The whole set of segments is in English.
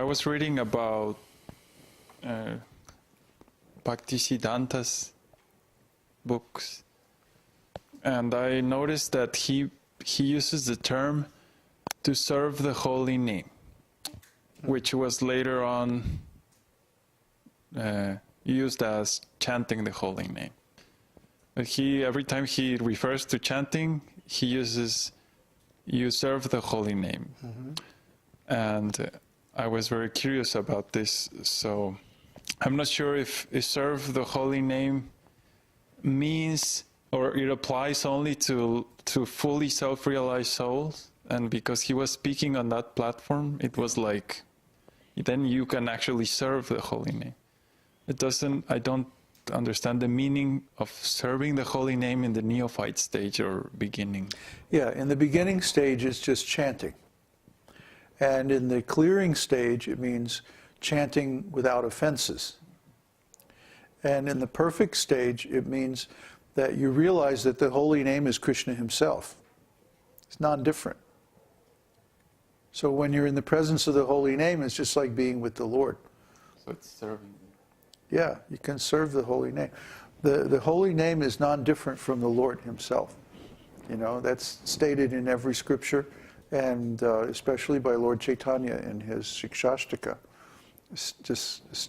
was reading about Bhaktisiddhanta's books, and I noticed that he uses the term to serve the holy name, which was later on used as chanting the holy name. But every time he refers to chanting, he uses "you serve the holy name." Mm-hmm. And I was very curious about this, so I'm not sure if serve the holy name means, or it applies only to fully self-realized souls. And because he was speaking on that platform, it was like, then you can actually serve the holy name. I don't understand the meaning of serving the holy name in the neophyte stage or beginning. Yeah, in the beginning stage, it's just chanting. And in the clearing stage, it means chanting without offenses. And in the perfect stage, it means that you realize that the holy name is Krishna himself. It's non-different. So when you're in the presence of the holy name, it's just like being with the Lord. So it's serving. Yeah, you can serve the holy name. The holy name is non-different from the Lord himself. You know, that's stated in every scripture, and especially by Lord Chaitanya in his Shikshashtaka,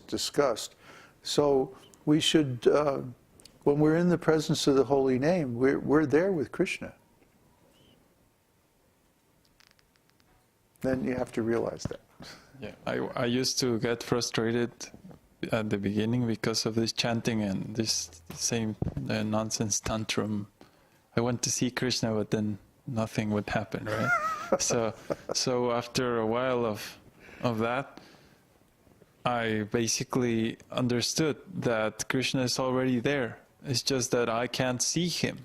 discussed. So we should, when we're in the presence of the holy name, we're there with Krishna. Then you have to realize that. Yeah, I used to get frustrated at the beginning because of this chanting and this same nonsense tantrum. I want to see Krishna, but then nothing would happen, right? So after a while of that, I basically understood that Krishna is already there. It's just that I can't see him.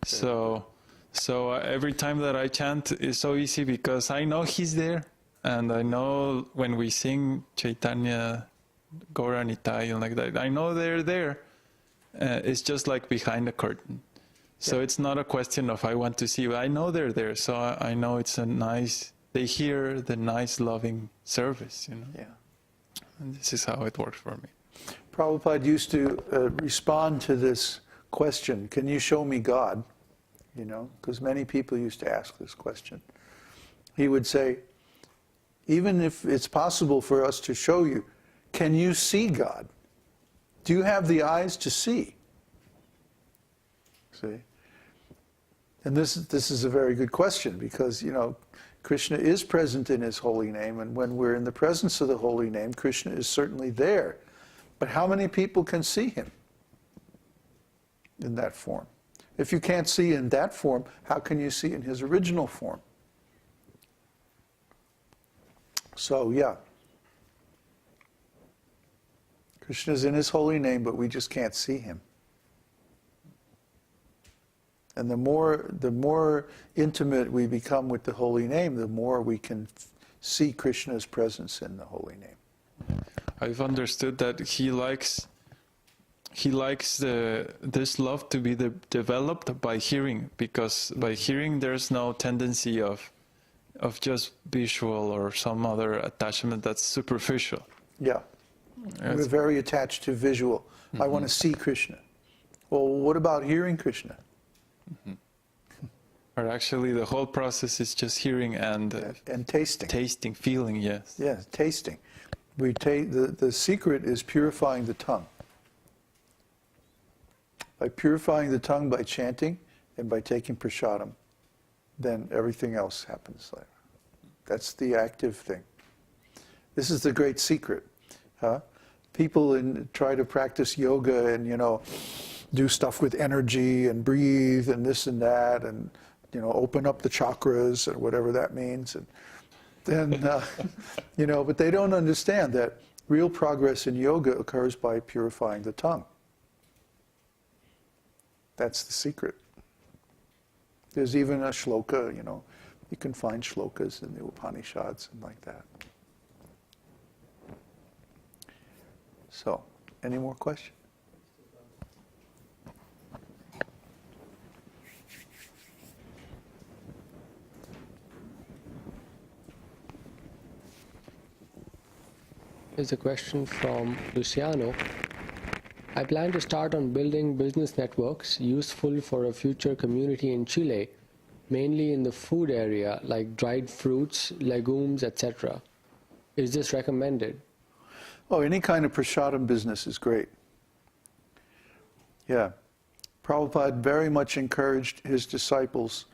So every time that I chant is so easy because I know he's there, and I know when we sing Caitanya Caritāmṛta like that, I know they're there. It's just like behind a curtain. So it's not a question of I want to see, I know they're there. So I know it's a nice, they hear the nice loving service, you know. Yeah. And this is how it works for me. Prabhupada used to respond to this question, can you show me God? You know, because many people used to ask this question. He would say, even if it's possible for us to show you, can you see God? Do you have the eyes to see? See? And this is a very good question because, you know, Krishna is present in his holy name, and when we're in the presence of the holy name, Krishna is certainly there. But how many people can see him in that form? If you can't see in that form, how can you see in his original form? So, yeah. Krishna is in his holy name, but we just can't see him. And the more intimate we become with the holy name, the more we can see Krishna's presence in the holy name. I've understood that he likes this love to be developed by hearing, because by hearing there's no tendency of just visual or some other attachment that's superficial. Yeah. We're very attached to visual. Mm-hmm. I want to see Krishna. Well, what about hearing Krishna? Mm-hmm. Or actually the whole process is just hearing and tasting. Tasting, feeling, yes. Yeah, tasting. The secret is purifying the tongue. By purifying the tongue by chanting and by taking prasadam, then everything else happens later. That's the active thing. This is the great secret. People try to practice yoga and, you know, do stuff with energy and breathe and this and that and, you know, open up the chakras and whatever that means. And then, you know, but they don't understand that real progress in yoga occurs by purifying the tongue. That's the secret. There's even a shloka, you know, you can find shlokas in the Upanishads and like that. So, any more questions? is a question from Luciano. I plan to start on building business networks useful for a future community in Chile, mainly in the food area like dried fruits, legumes, etc. Is this recommended? Oh, any kind of prasadam business is great. Yeah. Prabhupada very much encouraged his disciples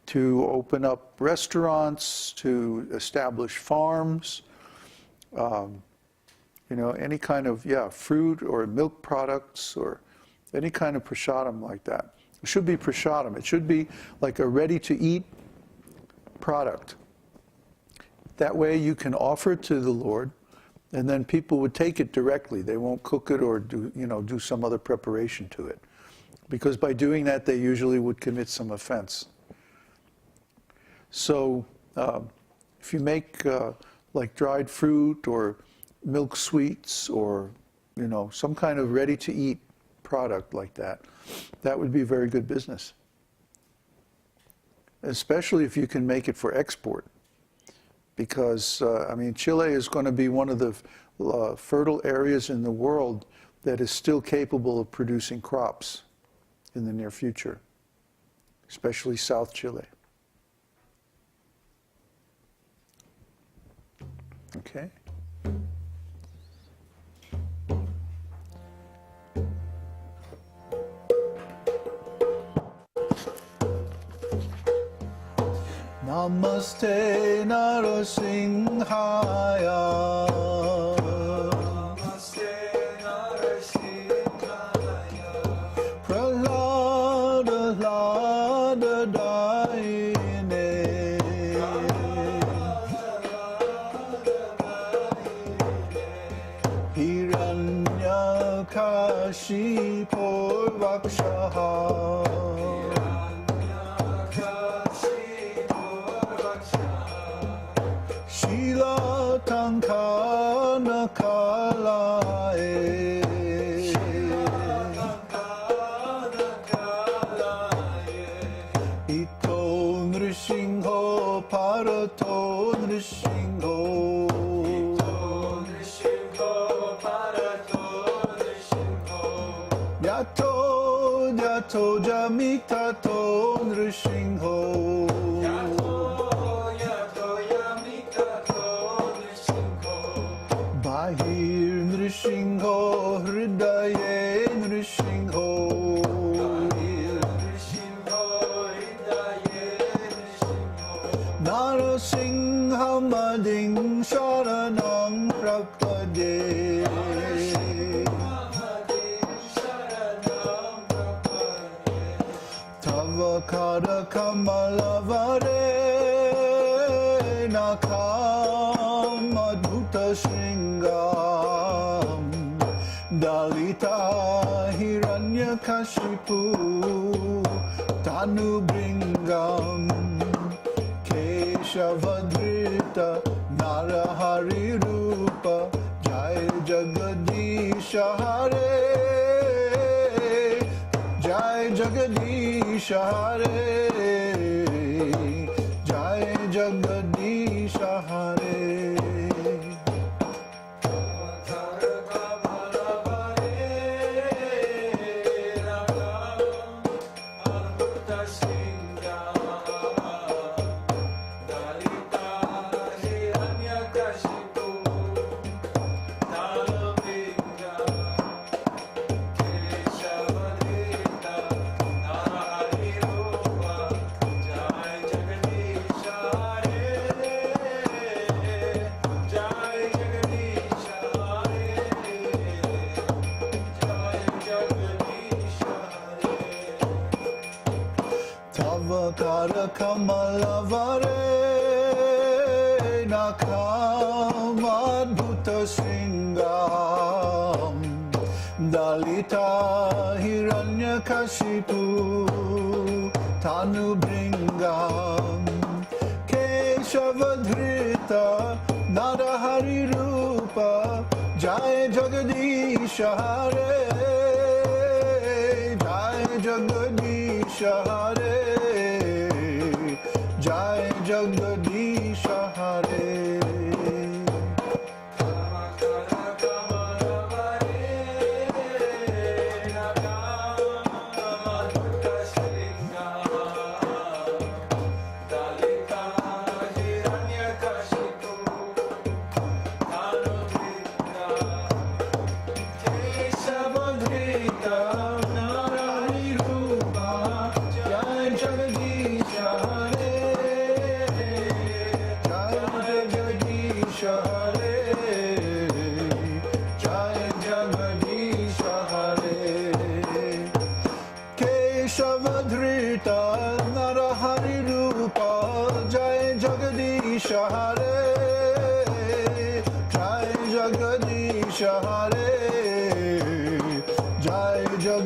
to open up restaurants, to establish farms, any kind of, fruit or milk products or any kind of prasadam like that. It should be prasadam. It should be like a ready-to-eat product. That way you can offer it to the Lord, and then people would take it directly. They won't cook it or do some other preparation to it. Because by doing that, they usually would commit some offense. So if you make like dried fruit or milk sweets or some kind of ready-to-eat product like that, that would be very good business. Especially if you can make it for export. Because, Chile is going to be one of the fertile areas in the world that is still capable of producing crops in the near future, especially South Chile. Okay? Namaste Narasimhaya. Namaste Narasimhaya. Prahlada Lada Daine. Hiranyakashipo Vakshaha. Yato Jamitato Nrishingho. Yato Jamitato Nrishingho. Bahir Nrishingho, Hridaye Nrishingho. Bahir Nrishingho, Hridaye Nrishingho. Narasingha Mading Sharanam Prapade. Kara Kamalavare Nakam Adhuta Shringam Dalita Hiranyakashipu Tanu Bringam Keshavadrita Narahari Rupa Jai Jagadisha Hare Jai Jagadisha Hare Jai Jagadisha Hare. Kara Kamalavare Nakam Adhuta Shringam Dalita Hiranyakashipu Tanu Bringam Keshavadhrita Narahari Rupa Jai Jagadisha Hare Jai Jagadisha Hare Jai Jagadisha Hare. Hare